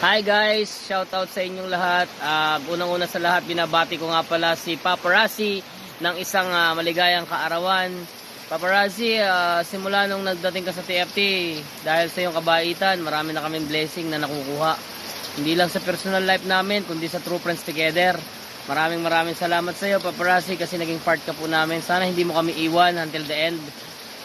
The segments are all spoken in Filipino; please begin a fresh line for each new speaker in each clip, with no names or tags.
Hi guys, shout out sa inyong lahat. Unang-una sa lahat, binabati ko nga pala si Paparazzi ng isang maligayang kaarawan. Paparazzi, simula nung nagdating ka sa TFT, dahil sa iyong kabaitan, marami na kaming blessing na nakukuha. Hindi lang sa personal life namin, kundi sa True Friends Together. Maraming salamat sa iyo, Paparazzi, kasi naging part ka po namin. Sana hindi mo kami iwan until the end.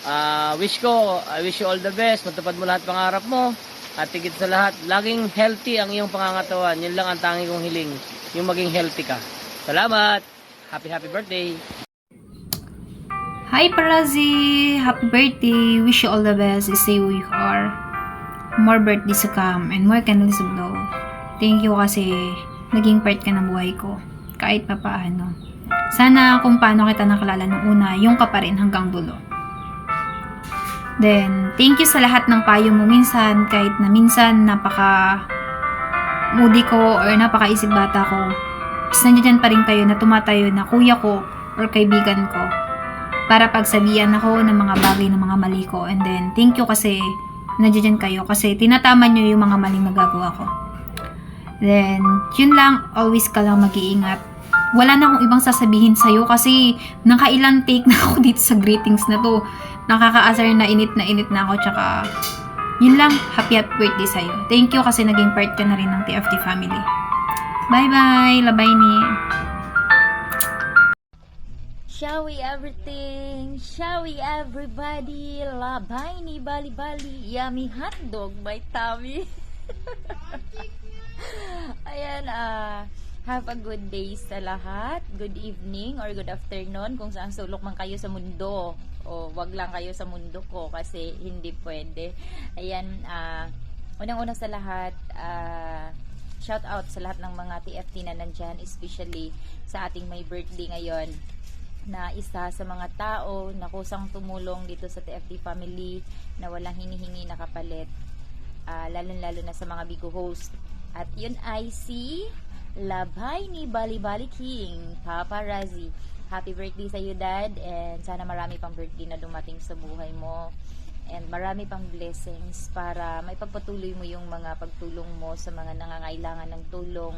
I wish you all the best. Matupad mo lahat pangarap mo. At tigit sa lahat, laging healthy ang iyong pangangatawan. Yun lang ang tangi kong hiling, yung maging healthy ka. Salamat! Happy birthday!
Hi Parazzi! Happy birthday! Wish you all the best. Stay who you are. More birthdays to come and more candles to blow. Thank you kasi naging part ka ng buhay ko. Kahit pa paano. Sana kung paano kita nakalala nung una, yung ka pa rin hanggang dulo. Then, thank you sa lahat ng payo mo minsan, kahit na minsan napaka-moody ko or napaka-isip bata ko. Tapos nandiyan pa rin kayo na tumatayo na kuya ko or kaibigan ko para pagsabihan ako ng mga bagay ng mga mali ko. And then, thank you kasi nandiyan kayo kasi tinatama nyo yung mga maling nagagawa ko. Then, yun lang, always ka lang mag-iingat. Wala na akong ibang sasabihin sa'yo kasi nakailang take na ako dito sa greetings na to. Nakaka-asar na init na ako, tsaka yun lang, happy birthday sa'yo. Thank you kasi naging part ka na rin ng TFT family. Bye-bye, labay ni.
Shall we everything? Shall we everybody? Labay ni bali-bali. Yummy hotdog by Tommy. Ayan, have a good day sa lahat. Good evening or good afternoon kung saan sulok man kayo sa mundo. O wag lang kayo sa mundo ko kasi hindi pwede. Ayan, unang-una sa lahat, shout out sa lahat ng mga TFT na nandyan, especially sa ating may birthday ngayon, na isa sa mga tao na kusang tumulong dito sa TFT family na walang hinihingi na kapalit, lalo na sa mga Bigo host. At yun ay si Labay ni Bali-Bali King, Paparazzi. Happy birthday sa iyo, Dad, and sana marami pang birthday na dumating sa buhay mo and marami pang blessings para may pagpatuloy mo yung mga pagtulong mo sa mga nangangailangan ng tulong,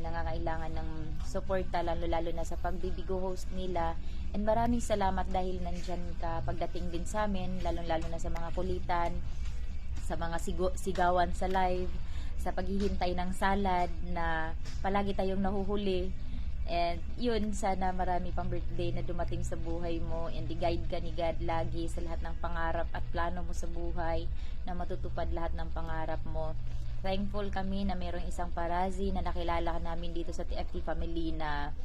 nangangailangan ng suporta, lalo na sa pagbibigo host nila. And maraming salamat dahil nandyan ka pagdating din sa amin, lalo na sa mga kulitan, sa mga sigawan sa live, sa paghihintay ng salad na palagi tayong nahuhuli. And yun, sana marami pang birthday na dumating sa buhay mo and i-guide ka ni God lagi sa lahat ng pangarap at plano mo sa buhay, na matutupad lahat ng pangarap mo. Thankful kami na mayroong isang Parazzi na nakilala namin dito sa TFT family na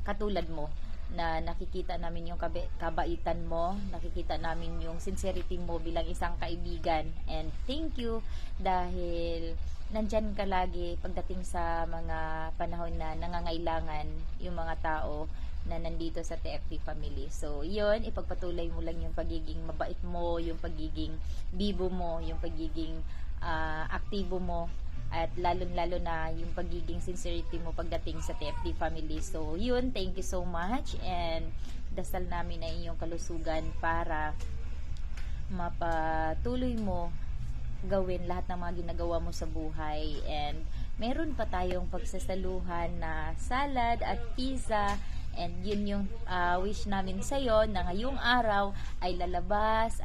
katulad mo, na nakikita namin yung kabaitan mo, nakikita namin yung sincerity mo bilang isang kaibigan. And thank you dahil nandyan ka lagi pagdating sa mga panahon na nangangailangan yung mga tao na nandito sa TFT family. So, yun, ipagpatuloy mo lang yung pagiging mabait mo, yung pagiging bibo mo, yung pagiging aktibo mo, at lalo na yung pagiging sincerity mo pagdating sa TFT family. So, yun, thank you so much, and dasal namin ay iyong kalusugan para mapatuloy mo gawin lahat ng mga ginagawa mo sa buhay. And meron pa tayong pagsasaluhan na salad at pizza, and yun yung wish namin sa'yo, na ngayong araw ay lalabas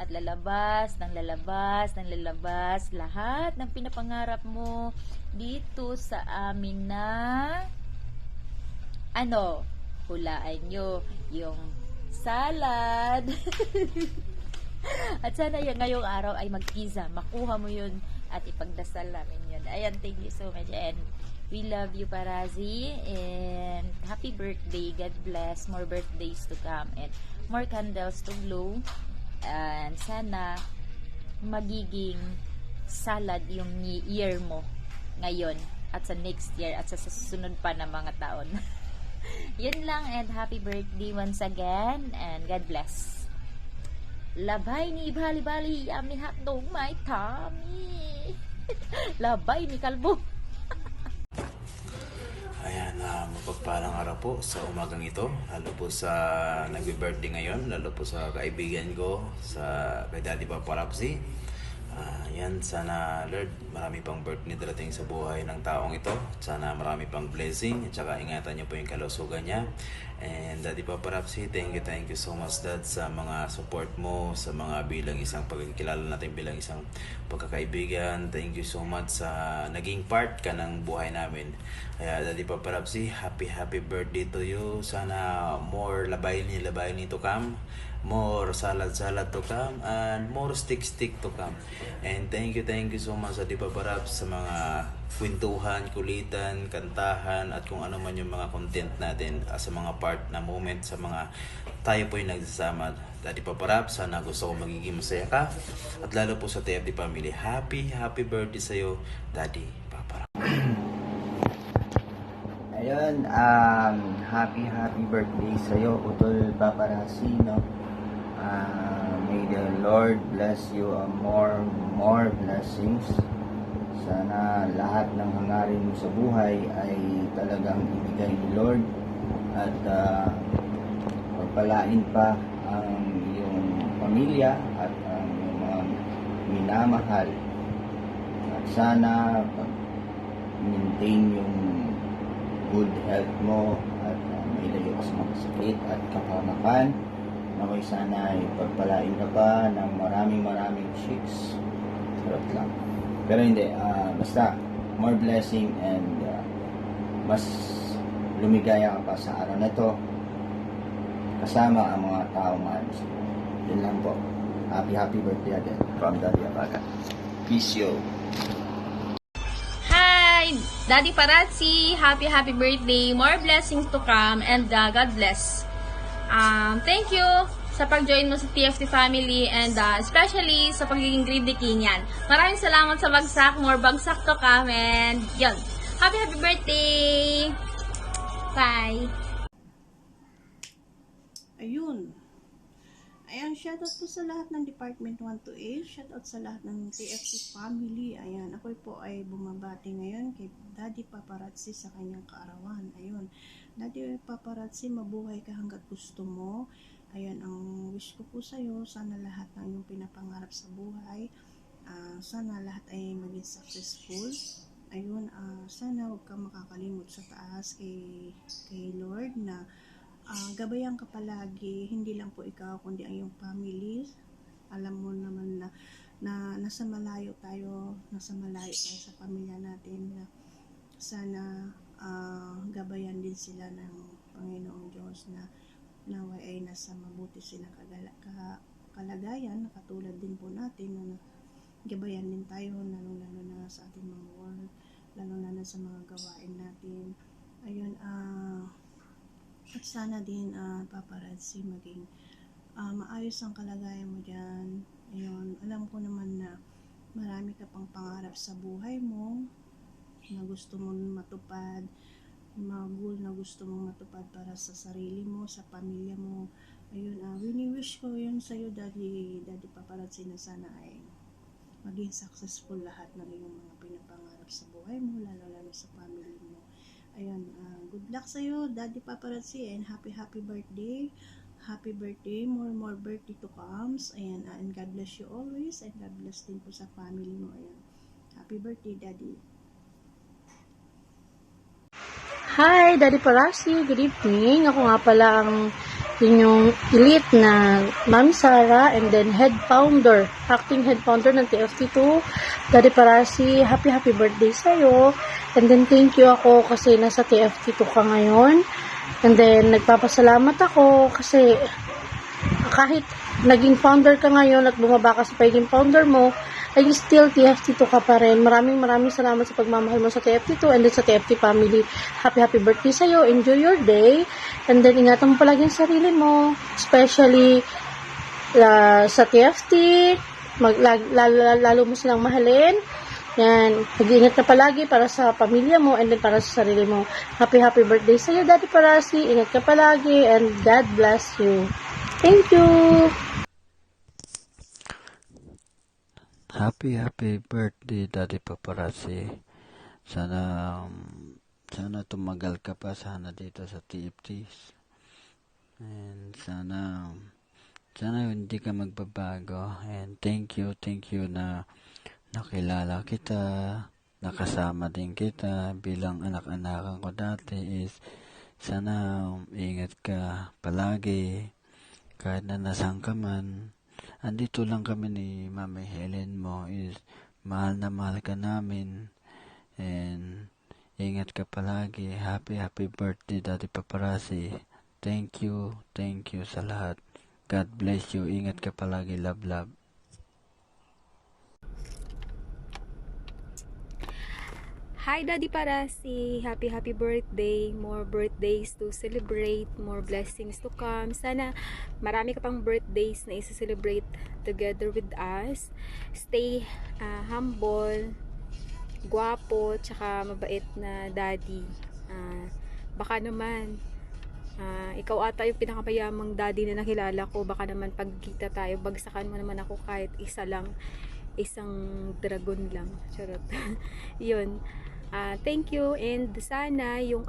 lahat ng pinapangarap mo dito sa amin na hulaan nyo yung salad. At sana yung ngayong araw ay mag-pizza, makuha mo yun at ipagdasal namin yun. Ayan, thank you so much, and we love you, Parazzi, and happy birthday. God bless, more birthdays to come and more candles to blow, and sana magiging salad yung year mo ngayon at sa next year at sa susunod pa na mga taon. Yun lang, and happy birthday once again, and God bless. Labay ni bali-bali, yummy hotdog, my tummy. Labay ni Kalbo.
Ayan, mapagpalang araw po sa umagang ito, lalo po sa nagbe-birthday ngayon, lalo po sa kaibigan ko, kay Daddy Paparazzi. Yan, sana Lord, marami pang birthday darating sa buhay ng taong ito. Sana marami pang blessing, at saka ingatan niyo po yung kalusugan niya. And Daddy Paparazzi, thank you so much Dad sa mga support mo, sa mga bilang isang pagkakilala natin bilang isang pagkakaibigan. Thank you so much sa naging part ka ng buhay namin. Kaya Daddy Paparazzi, happy birthday to you. Sana more labay ni to come. More salad to come, and more stick to come. And thank you so much sa Paparazzi sa mga kwentuhan, kulitan, kantahan, at kung ano man yung mga content natin sa mga part na moment, sa mga tayo po yung nagsasama. Daddy Paparazzi, sana gusto ko magiging masaya ka, at lalo po sa TFT family. Happy birthday sa'yo, Daddy Paparazzi.
Ayun, happy birthday sa'yo, Utol Paparazzi, no? May the Lord bless you more blessings. Sana lahat ng hangarin mo sa buhay ay talagang ibigay ni Lord, at pagpalain pa ang iyong pamilya at ang iyong mga minamahal. At sana maintain yung good health mo, at may layo ka sa mga sakit at kapamakan. Naway sana ay pagpalain ka pa ng maraming chicks. Sarap lang. Pero hindi, basta more blessing, and mas lumigaya ka pa sa araw na to kasama ang mga tao mahal mo. Yun lang po. Happy birthday again from Daddy Abaga. Peace yo.
Hi, Daddy Paparazzi, happy birthday, more blessings to come, and God bless. Thank you sa pag-join mo sa TFT family, and especially sa pagiging greedy king yan. Maraming salamat sa bagsak, more bagsak to come, and yun. Happy birthday! Bye!
Ayun. Ayan, shoutout po sa lahat ng Department 1 to 8. Shoutout sa lahat ng TFT family. Ayan, ako po ay bumabati ngayon kay Daddy Paparazzi sa kanyang kaarawan. Ayun. Daddy Paparazzi, mabuhay ka hanggat gusto mo. Ayan, ang wish ko po sa'yo, sana lahat ng iyong pinapangarap sa buhay, sana lahat ay maging successful. Ayun, sana huwag kang makakalimot sa taas kay Lord na gabayan ka palagi, hindi lang po ikaw kundi ang iyong family. Alam mo naman na nasa malayo tayo sa pamilya natin, na sana gabayan din sila ng Panginoong Diyos, na naway ay nasa mabuti silang kalagayan, katulad din po natin na gabayan din tayo, lalo na sa ating mga work, lalo na sa mga gawain natin. Ayun, at sana din Paparazzi, maging maayos ang kalagayan mo dyan. Ayun, alam ko naman na marami ka pang pangarap sa buhay mo na gusto mong matupad, mga goal na gusto mong matupad para sa sarili mo, sa pamilya mo. Ayun, wini-wish ko yun sa'yo, Daddy Paparazzi, na sana ay maging successful lahat ng iyong mga pinapangarap sa buhay mo, lalo sa family mo. Ayun, good luck sa'yo, Daddy Paparazzi, and happy birthday. Happy birthday, more birthday to comes. Ayan, and God bless you always, and God bless din po sa family mo. Ayan, happy birthday, Daddy.
Hi, Daddy Paparazzi, good evening. Ako nga pala ang inyong elite na Ma'am Sara, and then acting head founder ng TFT2. Daddy Paparazzi, happy birthday sa'yo. And then thank you ako kasi nasa TFT2 ka ngayon. And then nagpapasalamat ako kasi kahit naging founder ka ngayon at bumaba ka sa pagiging founder mo, ay still TFT2 ka pa rin. Maraming salamat sa pagmamahal mo sa TFT2 and then sa TFT family. Happy birthday sa'yo. Enjoy your day. And then ingatan mo palagi ang sarili mo. Especially sa TFT, lalo mo silang mahalin. Yan, mag-iingat ka palagi para sa pamilya mo and then para sa sarili mo. Happy birthday sa iyo, Daddy Parasi. Ingat ka palagi and God bless you. Thank you.
Happy birthday, Daddy Paparazzi. Sana tumagal ka pa sana dito sa TFTs. And sana hindi ka magbabago. And thank you na nakilala kita, nakasama din kita bilang anak-anakan ko dati. Is sana ingat ka palagi kahit na nasaan ka man. Andito lang kami ni Mami Helen mo. Is mahal na mahal ka namin. And ingat ka palagi. Happy birthday, Daddy Paparazzi. Thank you sa lahat. God bless you. Ingat ka palagi. Love.
Hi Daddy Parasi, happy birthday, more birthdays to celebrate, more blessings to come. Sana marami ka pang birthdays na isa-celebrate together with us. Stay humble, guwapo, tsaka mabait na daddy. Baka naman ikaw ata yung pinakamayamang daddy na nakilala ko. Baka naman pagkita tayo, bagsakan mo naman ako kahit isang dragon lang. Charot. Yun. Thank you, and sana yung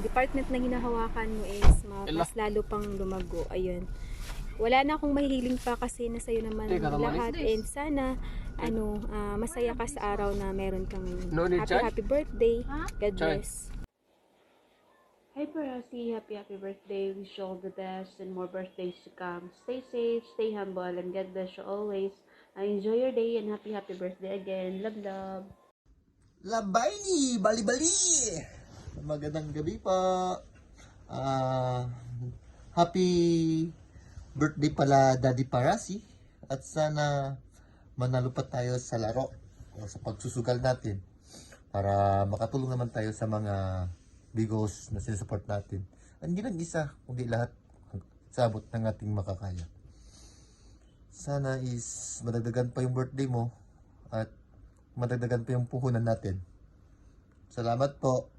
department na hinahawakan mo is mas lalo pang lumago. Ayun. Wala na akong mahihiling pa kasi nasa iyo naman lahat, and sana masaya ka sa araw na meron kang happy birthday. God bless.
Hi Parasi, happy birthday. Wish you all the best and more birthdays to come. Stay safe, stay humble, and God bless you always. Enjoy your day and happy birthday again. Love.
Labay ni bali-bali. Magandang gabi po. Happy birthday pala, Daddy Parasi. At sana manalo pa tayo sa laro o sa pagsusugal natin para makatulong naman tayo sa mga bigos na sinusupport natin. Hindi lang isa, kundi lahat sa abot ng ating makakaya. Sana is madagdagan pa yung birthday mo at madagdagan pa yung puhunan natin. Salamat po.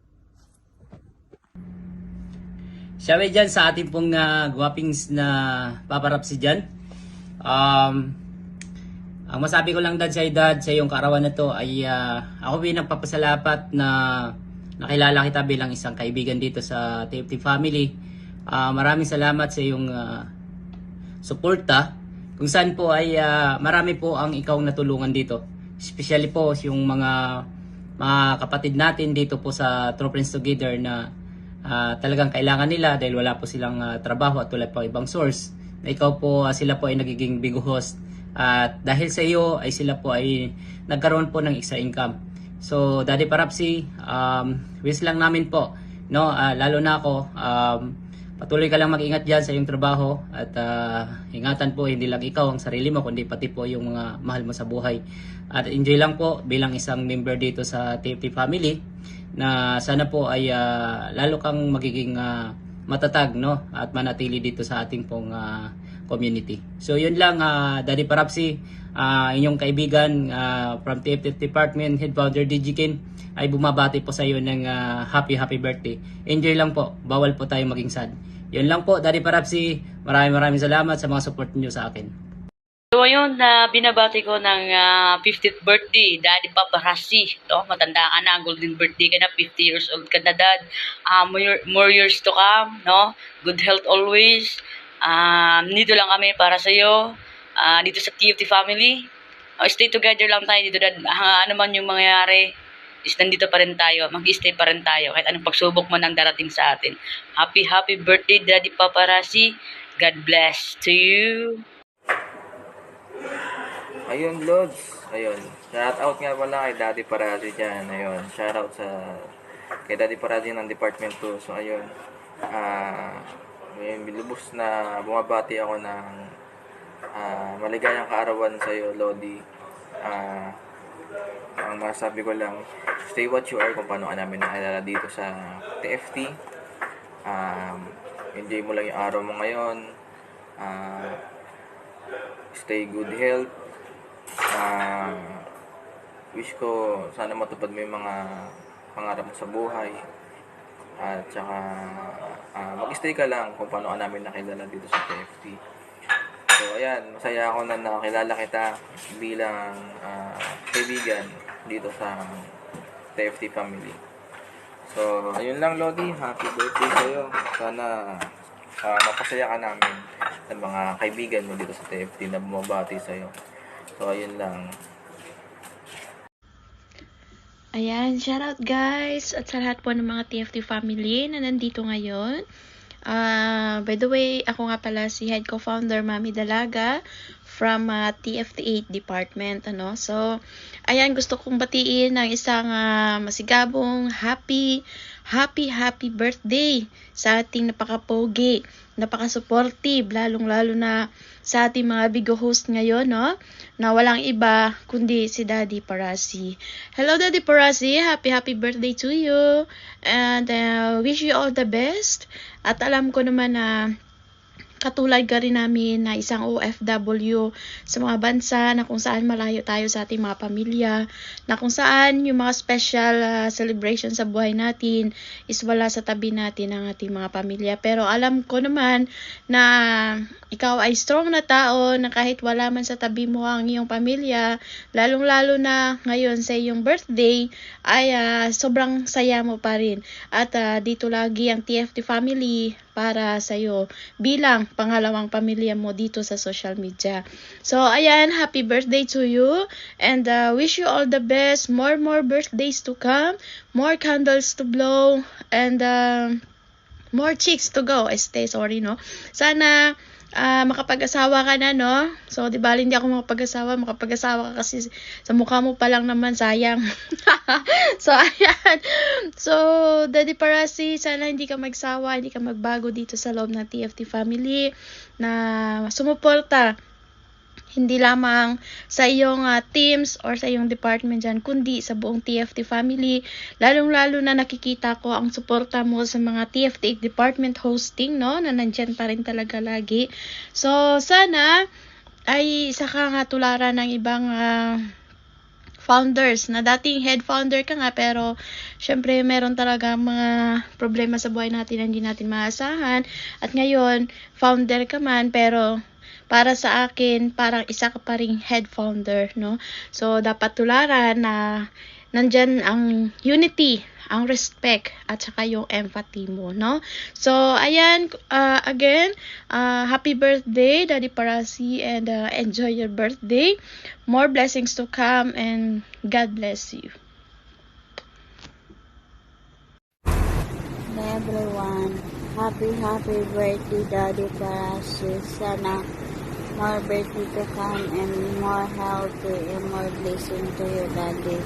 Sabi dyan sa ating pong guwapings na paparapsi dyan. Ang masabi ko lang dad sa iyong kaarawan na to ay ako pinagpapasalamat na nakilala kita bilang isang kaibigan dito sa TFT family. Maraming salamat sa iyong suporta. Kung saan po ay marami po ang ikaw natulungan dito. Especially po yung mga kapatid natin dito po sa True Friends Together na talagang kailangan nila dahil wala po silang trabaho at wala po ibang source. Na ikaw po, sila po ay nagiging big host. At dahil sa iyo ay sila po ay nagkaroon po ng extra income. So Daddy Parapsi, wish lang namin po, no, lalo na ako, patuloy ka lang mag-ingat dyan sa iyong trabaho at ingatan po hindi lang ikaw ang sarili mo kundi pati po yung mga mahal mo sa buhay. At enjoy lang po bilang isang member dito sa TFT family na sana po ay lalo kang magiging matatag, no, at manatili dito sa ating pong community. So yun lang, Daddy Parapsi, inyong kaibigan from TFT Department, Head Founder Digikin ay bumabati po sa iyo ng happy birthday. Enjoy lang po, bawal po tayo maging sad. Yun lang po, Daddy Parapsi, maraming salamat sa mga support niyo sa akin.
So ayun, binabati ko ng 50th birthday, Daddy Paparazzi. Matanda ka na, golden birthday ka na, 50 years old ka na, Dad. More years to come, no? Good health always. Dito lang kami para sa iyo, dito sa TFT family. Stay together lang tayo dito, Dad. Ano man yung mangyayari, is nandito pa rin tayo, mag-stay pa rin tayo kahit anong pagsubok man ang darating sa atin. Happy birthday, Daddy Paparazzi. God bless to you.
Ayun, Lods. Ayun. Shout out nga pala kay Daddy Parasi dyan. Ayun. Shout out kay Daddy Parasi ng Department 2. So, ayun. May lubos na bumabati ako ng maligayang kaarawan sa iyo, Lodi. Ang masabi ko lang, stay what you are kung paano ka namin nakilala dito sa TFT. Enjoy mo lang yung araw mo ngayon. Stay good health. Wish ko sana matupad mo yung mga pangarap mo sa buhay. At saka mag-stay ka lang kung paano ka namin nakilala dito sa TFT. So ayan, masaya ako na nakilala kita bilang kaibigan dito sa TFT family. So ayun lang, Lodi, happy birthday sa'yo. Sana mapasaya ka namin ng mga kaibigan mo dito sa TFT na bumabati sa'yo. So ayun lang.
Ayan, shoutout guys at sa lahat po ng mga TFT family na nandito ngayon. By the way, ako nga pala si head co-founder Mami Dalaga from TFT 8 department. So, ayan, gusto kong batiin ng isang masigabong happy birthday sa ating napaka-pogi, napaka-supportive, lalong-lalo na sa ating mga Bigo host ngayon, no? Na walang iba kundi si Daddy Parasi. Hello Daddy Parasi, happy birthday to you. And wish you all the best. At alam ko naman na katulad ka rin namin na isang OFW sa mga bansa na kung saan malayo tayo sa ating mga pamilya, na kung saan yung mga special celebration sa buhay natin is wala sa tabi natin ang ating mga pamilya. Pero alam ko naman na ikaw ay strong na tao na kahit wala man sa tabi mo ang iyong pamilya, lalong-lalo na ngayon sa iyong birthday, ay sobrang saya mo pa rin. At dito lagi ang TFT family para sa'yo bilang pangalawang pamilya mo dito sa social media. So, ayan, happy birthday to you and wish you all the best, more birthdays to come, more candles to blow, and more chicks to go. No? Sana makapag-asawa ka na, no? So, di ba, hindi ako makapag-asawa ka kasi sa mukha mo pa lang naman, sayang. So, ayan. So, Daddy Parasi, sana hindi ka magsawa, hindi ka magbago dito sa loob ng TFT family na sumuporta hindi lamang sa iyong teams or sa iyong department dyan, kundi sa buong TFT family. Lalong-lalo na nakikita ko ang suporta mo sa mga TFT department hosting, no? Na nandyan pa rin talaga lagi. So, sana ay isa ka nga tularan ng ibang founders na dating head founder ka nga pero syempre meron talaga mga problema sa buhay natin na hindi natin maasahan at ngayon founder ka man pero para sa akin, parang isa ka pa ring head founder, no? So, dapat tularan na nandyan ang unity, ang respect, at saka yung empathy mo, no? So, ayan, again, happy birthday, Daddy Parasi, and enjoy your birthday. More blessings to come, and God bless you.
Everyone, happy birthday, Daddy Parasi. Sana more birthday to come and more healthy and more blessing to you, Daddy.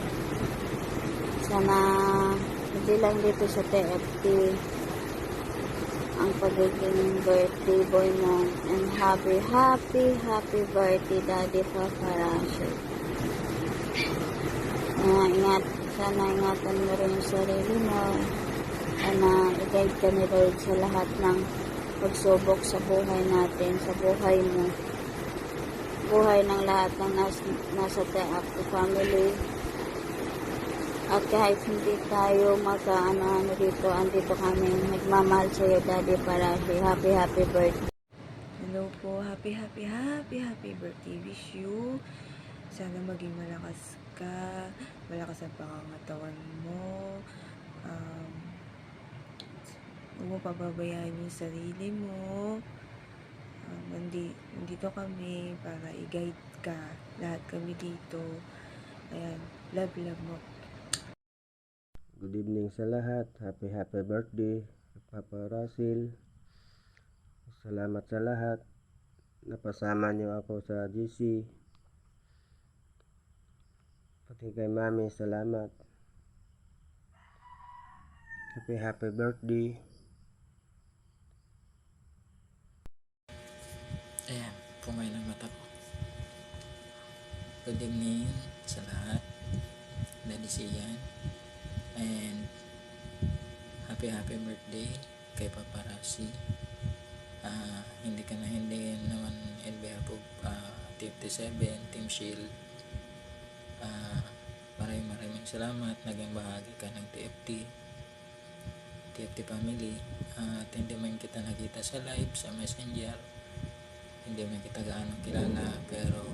Sana hindi lang dito sa TFT ang pagiging birthday boy mo, and happy birthday, Daddy Paparasi. Sana ingatan mo rin yung sarili mo. Sana i-guide ka ni Lord sa lahat ng pagsubok sa buhay natin, sa buhay mo, buhay ng lahat ng nasa TFT family. At kahit hindi tayo magkaano dito, andito kami nagmamahal sa iyo, Daddy Parasi. Happy birthday.
Hello po, happy birthday. Wish you sana maging malakas ka, malakas ang pangangatawan mo. Huwag mo pababayaan yung sarili mo. Nandito kami para i-guide ka. Lahat kami dito. Ayan, love mo.
Good evening sa lahat. Happy birthday, Papa Russell. Salamat sa lahat. Napasama niyo ako sa GC. Pati kay Mami, salamat. Happy birthday.
Ayan, pumay ng mata ko. Good evening sa lahat. Daddy Sian. And happy birthday kay Paparasi. Hindi naman in behalf of TFT7, Team Shield. Maraming salamat, naging bahagi ka ng TFT family. At hindi man kita nakita sa live, sa messenger, hindi man kita gaano kilala, pero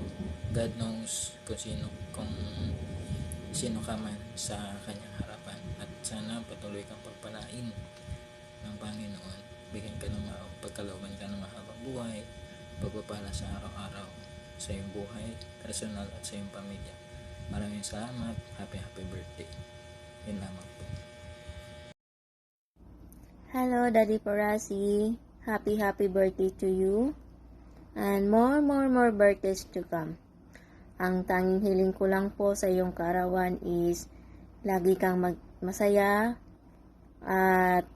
God knows kung sino ka man sa kanyang harapan. At sana patuloy kang pagpalain ng Panginoon, bigyan ka ng pagkalooban ka ng mahabang buhay, pagpapala sa araw-araw sa iyong buhay, personal at sa iyong pamilya. Maraming salamat. Happy birthday. Yun lamang po.
Hello, Daddy Parasi. Happy birthday to you. And more birthdays to come. Ang tanging hiling ko lang po sa iyong kaarawan is lagi kang masaya at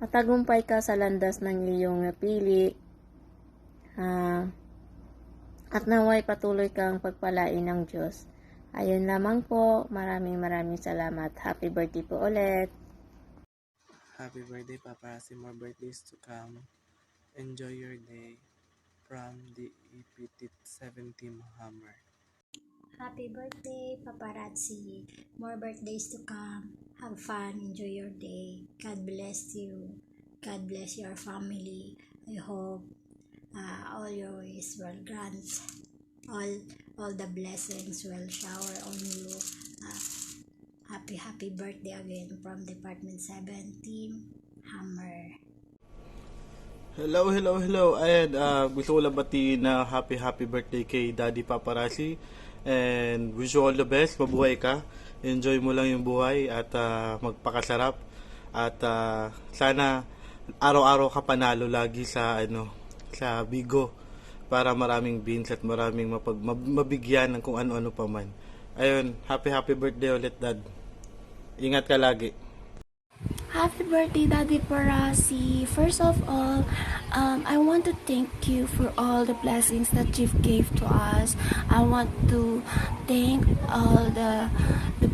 matagumpay ka sa landas ng iyong napili. At naway patuloy kang pagpalain ng Diyos. Ayun lamang po. Maraming salamat. Happy birthday po ulit.
Happy birthday, Paparazzi. More birthdays to come. Enjoy your day. From the EPT7 Team Hammer.
Happy birthday, Paparazzi. More birthdays to come. Have fun. Enjoy your day. God bless you. God bless your family. I hope all your ways will grant. All the blessings will shower on you. Happy birthday again from Department 7 Team Hammer.
Hello. Ayan, gusto ko lang batiin na happy birthday kay Daddy Paparazzi. And wish you all the best. Mabuhay ka. Enjoy mo lang yung buhay at magpakasarap. At sana araw-araw ka panalo lagi sa Bigo para maraming beans at maraming mabigyan ng kung ano-ano pa man. Ayun, happy birthday ulit, Dad. Ingat ka lagi.
Happy birthday, Daddy Parasi. First of all, I want to thank you for all the blessings that you've gave to us. I want to thank all the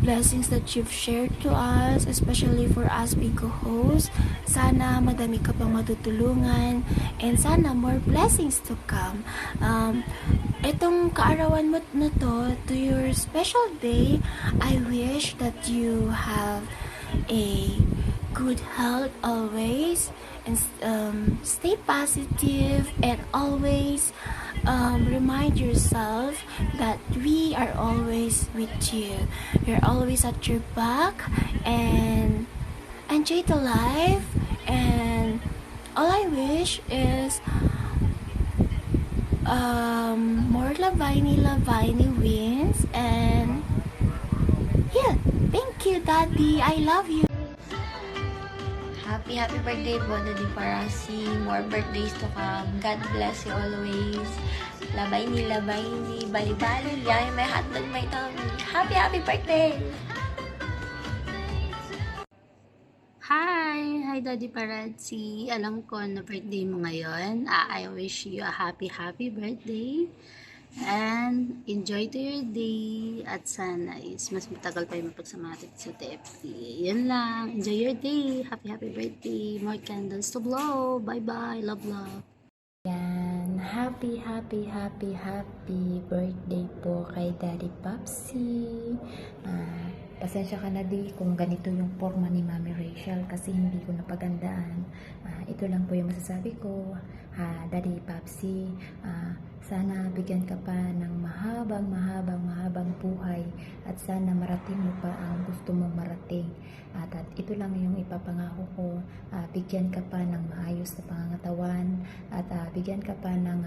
blessings that you've shared to us, especially for us Bigo hosts. Sana madami ka pang matutulungan and sana more blessings to come. Itong kaarawan mo na to your special day, I wish that you have a good health always, and stay positive, and always remind yourself that we are always with you. We're always at your back, and enjoy the life. And all I wish is more Lavini wins. And yeah, thank you, Daddy. I love you.
Happy birthday po, Daddy Parasi. More birthdays to come. God bless you always. Labay ni, bali-bali, yay, may hotdog, may tummy. Happy birthday!
Hi, Daddy Parasi. Alam ko na birthday mo ngayon. I wish you a happy birthday. And enjoy to your day. At sana is mas matagal pa yung mapagsamatik sa TFT. Yan lang. Enjoy your day. Happy birthday. More candles to blow. Bye. Love.
Yan. Happy birthday po kay Daddy Popsi. Pasensya ka na di kung ganito yung forma ni Mami Rachel kasi hindi ko napagandaan. Ito lang po yung masasabi ko. Daddy Popsi, sana bigyan ka pa ng mahabang buhay at sana marating mo pa ang gusto mong marating. At ito lang yung ipapangako ko, bigyan ka pa ng maayos na pangangatawan at bigyan ka pa ng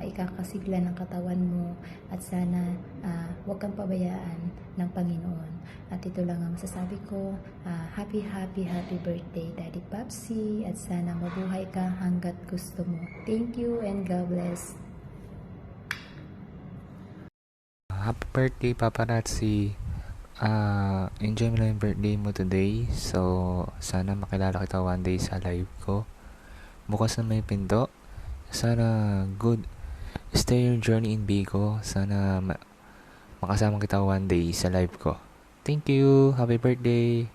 ikakasigla ng katawan mo at sana huwag kang pabayaan ng Panginoon. At ito lang ang masasabi ko, happy birthday Daddy Popsi at sana mabuhay ka hanggat gusto mo. Thank you and God bless.
Happy birthday, Paparazzi. Enjoy mo lang yung birthday mo today. So, sana makilala kita one day sa live ko. Bukas na may pinto. Sana good. Stay your journey in Bigo. Sana makasama kita one day sa live ko. Thank you. Happy birthday.